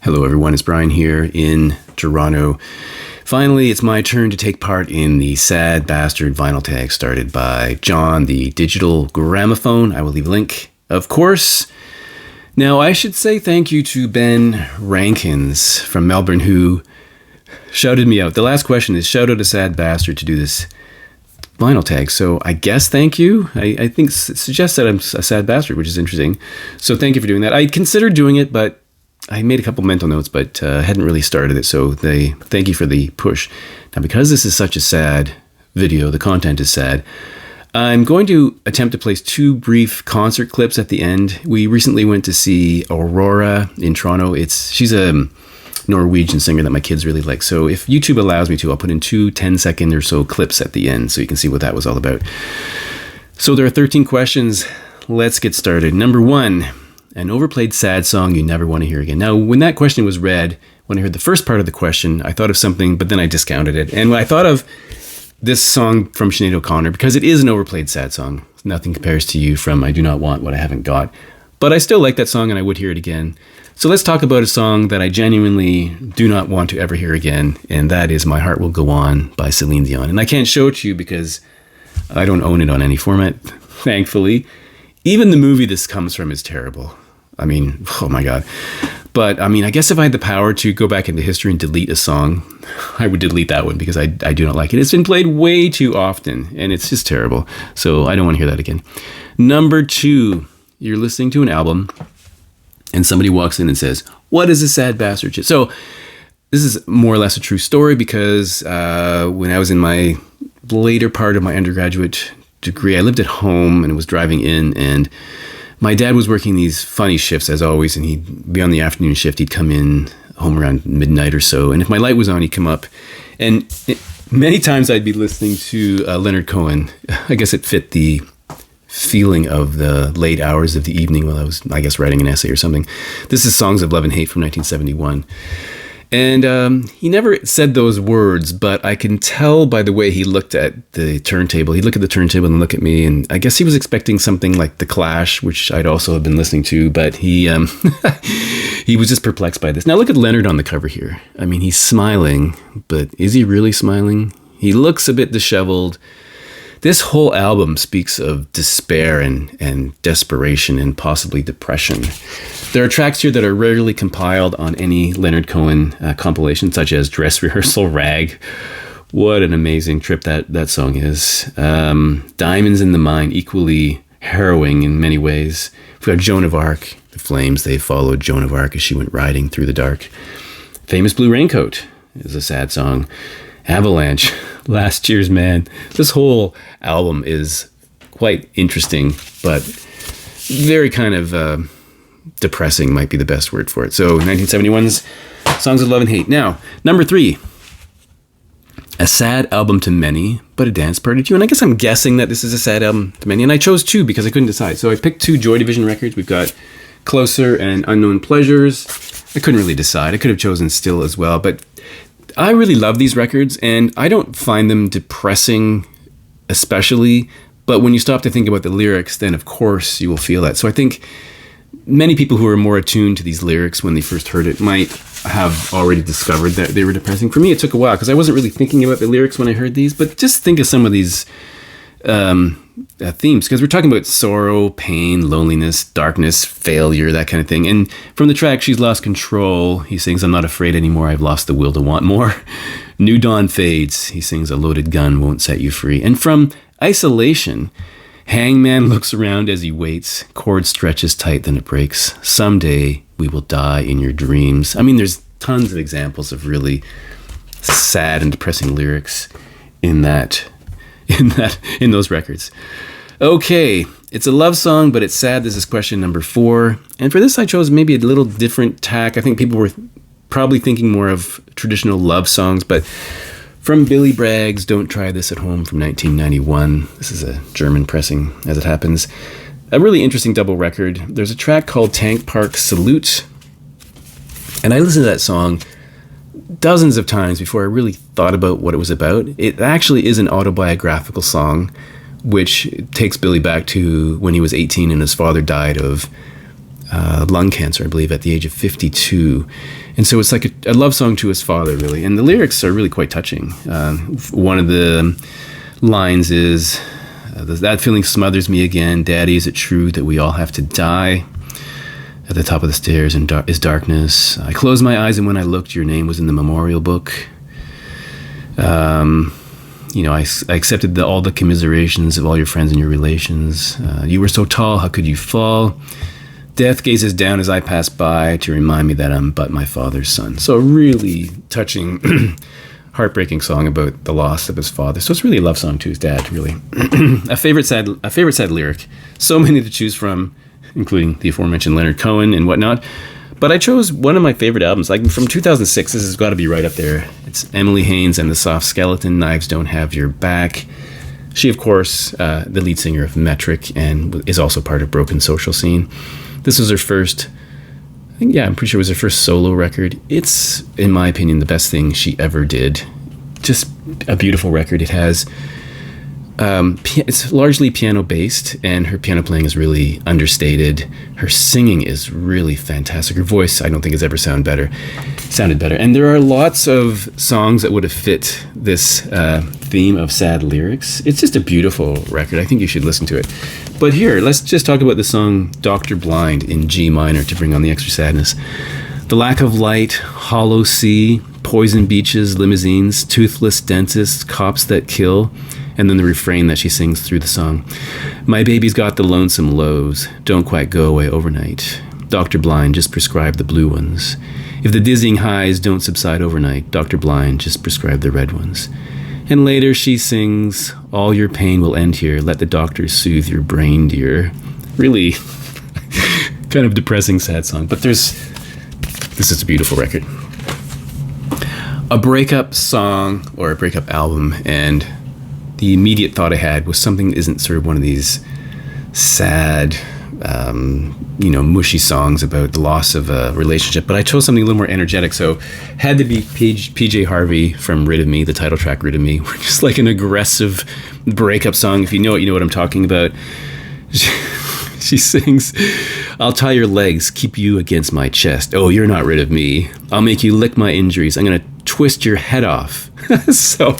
Hello everyone, it's Brian here in Toronto. Finally, it's my turn to take part in the Sad Bastard vinyl tag started by John, the digital gramophone. I will leave a link, of course. Now, I should say thank you to Ben Rankins from Melbourne who shouted me out. The last question is, shout out a Sad Bastard to do this vinyl tag. So I guess thank you. I think it suggests that I'm a sad bastard, which is interesting. So thank you for doing that. I considered doing it, but I made a couple mental notes, but hadn't really started it. So thank you for the push. Now, because this is such a sad video, the content is sad, I'm going to attempt to place two brief concert clips at the end. We recently went to see Aurora in Toronto. She's a Norwegian singer that my kids really like. So if YouTube allows me to, I'll put in two 10-second or so clips at the end so you can see what that was all about. So there are 13 questions. Let's get started. Number 1. An overplayed sad song you never want to hear again. Now, when that question was read, when I heard the first part of the question, I thought of something, but then I discounted it. And when I thought of this song from Sinead O'Connor, because it is an overplayed sad song. Nothing compares to you from I Do Not Want What I Haven't Got. But I still like that song and I would hear it again. So let's talk about a song that I genuinely do not want to ever hear again. And that is My Heart Will Go On by Celine Dion. And I can't show it to you because I don't own it on any format, thankfully. Even the movie this comes from is terrible. I mean, oh my God. But I mean, I guess if I had the power to go back into history and delete a song, I would delete that one because I do not like it. It's been played way too often and it's just terrible. So I don't want to hear that again. Number 2, you're listening to an album and somebody walks in and says, "What is a sad bastard shit?" So this is more or less a true story because when I was in my later part of my undergraduate degree, I lived at home and was driving in, and my dad was working these funny shifts as always, and he'd be on the afternoon shift. He'd come in home around midnight or so, and if my light was on, he'd come up, and many times I'd be listening to Leonard Cohen. I guess it fit the feeling of the late hours of the evening while I was, I guess, writing an essay or something. This is Songs of Love and Hate from 1971. And he never said those words, but I can tell by the way he looked at the turntable. He'd look at the turntable and look at me, and I guess he was expecting something like The Clash, which I'd also have been listening to, but he he was just perplexed by this. Now look at Leonard on the cover here. I mean, he's smiling, but is he really smiling? He looks a bit disheveled. This whole album speaks of despair and desperation and possibly depression. There are tracks here that are rarely compiled on any Leonard Cohen compilation, such as Dress Rehearsal Rag. What an amazing trip that song is. Diamonds in the Mine, equally harrowing in many ways. We've got Joan of Arc. The flames, they followed Joan of Arc as she went riding through the dark. Famous Blue Raincoat is a sad song. Avalanche, Last Year's Man. This whole album is quite interesting, but very kind of depressing might be the best word for it. So 1971's Songs of Love and Hate. Now, number 3. A sad album to many, but a dance party to you. And I guess I'm guessing that this is a sad album to many. And I chose 2 because I couldn't decide. So I picked 2 Joy Division records. We've got Closer and Unknown Pleasures. I couldn't really decide. I could have chosen Still as well, but I really love these records, and I don't find them depressing especially, but when you stop to think about the lyrics, then of course you will feel that. So I think many people who are more attuned to these lyrics when they first heard it might have already discovered that they were depressing. For me, it took a while because I wasn't really thinking about the lyrics when I heard these, but just think of some of these themes, because we're talking about sorrow, pain, loneliness, darkness, failure, that kind of thing. And from the track She's Lost Control, he sings I'm Not Afraid Anymore, I've Lost the Will to Want More. New Dawn Fades, he sings A Loaded Gun Won't Set You Free. And from Isolation, Hangman looks around as he waits, cord stretches tight, then it breaks. Someday we will die in your dreams. I mean, there's tons of examples of really sad and depressing lyrics in those records. Okay, it's a love song, but it's sad. This is question number 4. And for this, I chose maybe a little different tack. I think people were probably thinking more of traditional love songs, but from Billy Bragg's Don't Try This at Home from 1991. This is a German pressing, as it happens. A really interesting double record. There's a track called Tank Park Salute. And I listened to that song dozens of times before I really thought about what it was about. It actually is an autobiographical song, which takes Billy back to when he was 18 and his father died of lung cancer, I believe, at the age of 52. And so it's like a love song to his father, really. And the lyrics are really quite touching. One of the lines is, that feeling smothers me again. Daddy, is it true that we all have to die? At the top of the stairs is darkness. I closed my eyes, and when I looked, your name was in the memorial book. I accepted all the commiserations of all your friends and your relations. You were so tall, how could you fall? Death gazes down as I pass by to remind me that I'm but my father's son. So a really touching, heartbreaking song about the loss of his father. So it's really a love song to his dad, really. a favorite sad lyric. So many to choose from, including the aforementioned Leonard Cohen and whatnot. But I chose one of my favorite albums, like from 2006. This has got to be right up there. It's Emily Haines and the Soft Skeleton, Knives Don't Have Your Back. She, of course, the lead singer of Metric, and is also part of Broken Social Scene. This was her first, I'm pretty sure it was her first solo record. It's, in my opinion, the best thing she ever did. Just a beautiful record. It has, it's largely piano based, and her piano playing is really understated. Her singing is really fantastic. Her voice, I don't think has ever sounded better. And there are lots of songs that would have fit this theme of sad lyrics. It's just a beautiful record. I think you should listen to it. But here, let's just talk about the song Dr. Blind in G minor to bring on the extra sadness. The lack of light, hollow sea, poison beaches, limousines, toothless dentists, cops that kill, and then the refrain that she sings through the song. My baby's got the lonesome lows, don't quite go away overnight. Dr. Blind, just prescribe the blue ones. If the dizzying highs don't subside overnight, Dr. Blind, just prescribe the red ones. And later she sings, all your pain will end here, let the doctor soothe your brain, dear. Really kind of depressing, sad song, but this is a beautiful record. A breakup song or a breakup album, and the immediate thought I had was something that isn't sort of one of these sad, mushy songs about the loss of a relationship, but I chose something a little more energetic, so had to be PJ Harvey from Rid of Me, the title track Rid of Me, just like an aggressive breakup song. If you know it, you know what I'm talking about. She sings, I'll tie your legs, keep you against my chest. Oh, you're not rid of me. I'll make you lick my injuries. I'm going to twist your head off. So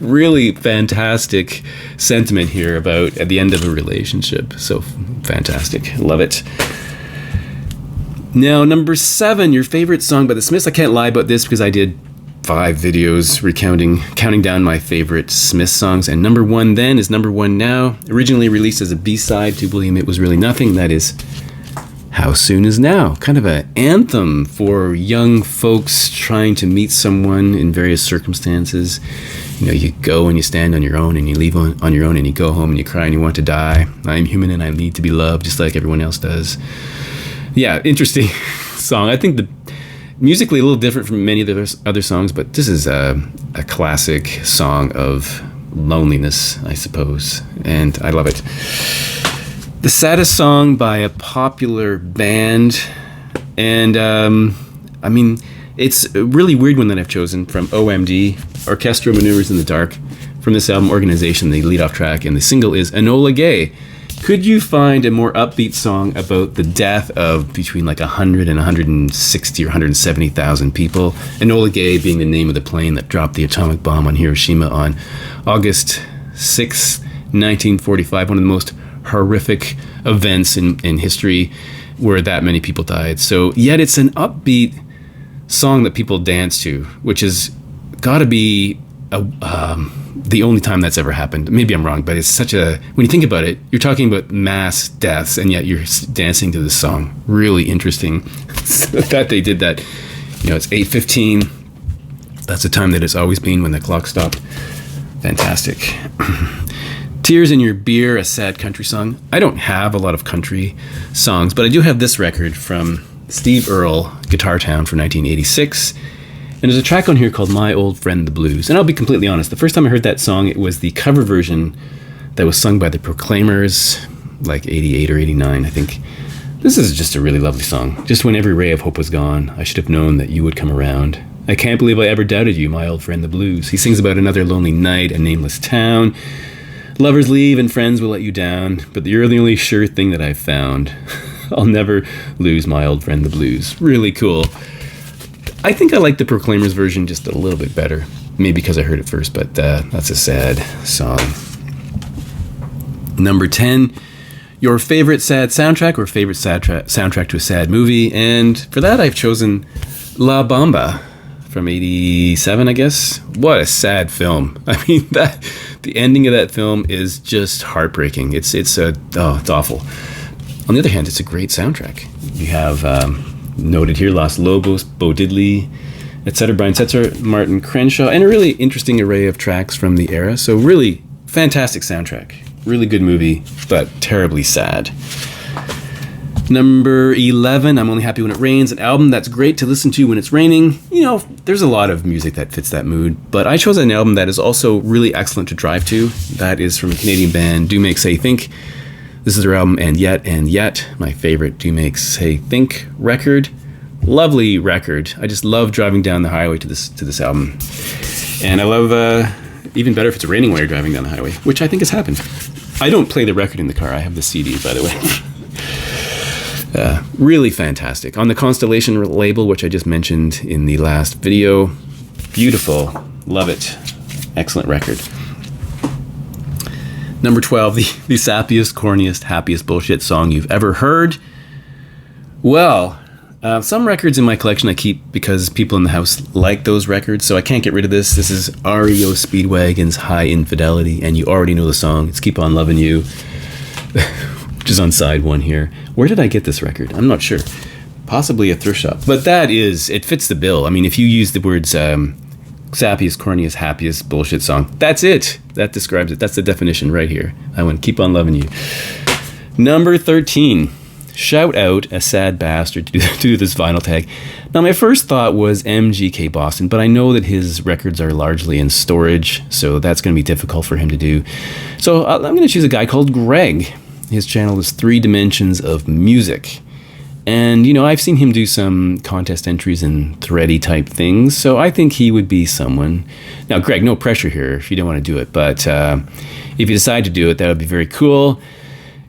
really fantastic sentiment here about at the end of a relationship. So fantastic. Love it. Now, number 7, your favorite song by the Smiths. I can't lie about this because I did 5 videos counting down my favorite Smiths songs, and number 1 then is number 1 now. Originally released as a B-side to William It Was Really Nothing. That is How Soon Is Now. Kind of an anthem for young folks trying to meet someone in various circumstances. You go and you stand on your own, and you leave on your own, and you go home and you cry and you want to die. I am human and I need to be loved just like everyone else does. Yeah, interesting song. I think musically a little different from many of the other songs, but this is a classic song of loneliness, I suppose, and I love it. The saddest song by a popular band, and it's a really weird one that I've chosen from OMD, Orchestral Maneuvers in the Dark, from this album Organization, the lead-off track, and the single is Enola Gay. Could you find a more upbeat song about the death of between like 100 and 160 or 170,000 people? Enola Gay being the name of the plane that dropped the atomic bomb on Hiroshima on August 6, 1945, one of the most horrific events in history where that many people died. So yet it's an upbeat song that people dance to, which has got to be the only time that's ever happened. Maybe I'm wrong, but it's when you think about it, you're talking about mass deaths, and yet you're dancing to this song. Really interesting that they did that. It's 8:15. That's the time that it's always been when the clock stopped. Fantastic. Tears in Your Beer, a sad country song. I don't have a lot of country songs, but I do have this record from Steve Earle, Guitar Town from 1986. And there's a track on here called My Old Friend the Blues. And I'll be completely honest, the first time I heard that song, it was the cover version that was sung by the Proclaimers, like 88 or 89, I think. This is just a really lovely song. Just when every ray of hope was gone, I should have known that you would come around. I can't believe I ever doubted you, my old friend the blues. He sings about another lonely night, a nameless town. Lovers leave and friends will let you down, but you're the only sure thing that I've found. I'll never lose my old friend the blues. Really cool. I think I like the Proclaimers version just a little bit better. Maybe because I heard it first, but that's a sad song. Number 10, your favorite sad soundtrack or favorite soundtrack to a sad movie. And for that, I've chosen La Bamba from 87, I guess. What a sad film. I mean, the ending of that film is just heartbreaking. It's awful. On the other hand, it's a great soundtrack. You have noted here Los Lobos, Bo Diddley, etc., Brian Setzer, Martin Crenshaw, and a really interesting array of tracks from the era. So really fantastic soundtrack. Really good movie, but terribly sad. Number 11, I'm Only Happy When It Rains, an album that's great to listen to when it's raining. You know, there's a lot of music that fits that mood, but I chose an album that is also really excellent to drive to. That is from a Canadian band, Do Make Say Think. This is their album, And Yet, my favorite Do Make Say Think record. Lovely record. I just love driving down the highway to this album. And I love, even better if it's raining while you're driving down the highway, which I think has happened. I don't play the record in the car. I have the CD, by the way. Really fantastic. On the Constellation label, which I just mentioned in the last video. Beautiful. Love it. Excellent record. Number 12, the sappiest, corniest, happiest bullshit song you've ever heard. Well, some records in my collection I keep because people in the house like those records, so I can't get rid of this. This is REO Speedwagon's High Infidelity, and you already know the song. It's Keep On Loving You, which is on side 1 here. Where did I get this record? I'm not sure. Possibly a thrift shop. But it fits the bill. I mean, if you use the words sappiest, corniest, happiest bullshit song, that's it. That describes it. That's the definition right here. I went Keep On Loving You. Number 13. Shoutout, a sad bastard, to do this vinyl tag. Now, my first thought was MGK Boston, but I know that his records are largely in storage, so that's going to be difficult for him to do. So I'm going to choose a guy called Greg. His channel is 3 Dimensions of Music. And, you know, I've seen him do some contest entries and thready type things, so I think he would be someone. Now, Greg, no pressure here if you don't want to do it, but if you decide to do it, that would be very cool.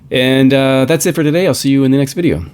And that's it for today. I'll see you in the next video.